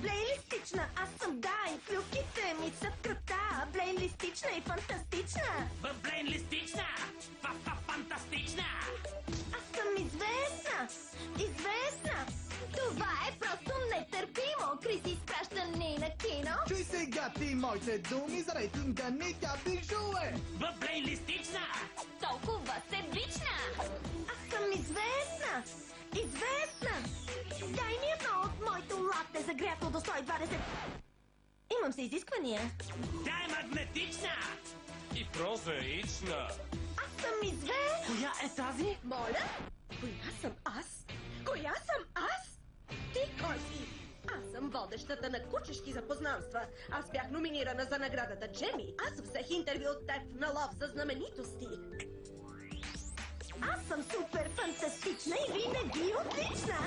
Блейлистична. Аз съм, да, и клюките ми са кръта. Блейлистична и фантастична. Блейнлистична! Фантастична! Аз съм известна. Това е просто нетърпимо. Крис изпраща ни на кино. Чуй сега ти моите думи, за рейтинга ни тя бижуе. Блейнлистична! Толкова себична! Аз съм известна. Дай ми едно от моите латте, загрято до 120. Имам се изисквания. Тя е магнетична! И прозаична. Аз съм известна. Коя е тази? Моля? Коя съм аз? Ти кой си? Аз съм водещата на кучешки запознанства. Аз бях номинирана за наградата Джеми. Аз взех интервю от теб на лов за знаменитости. Аз съм супер фантастична и винаги отлична.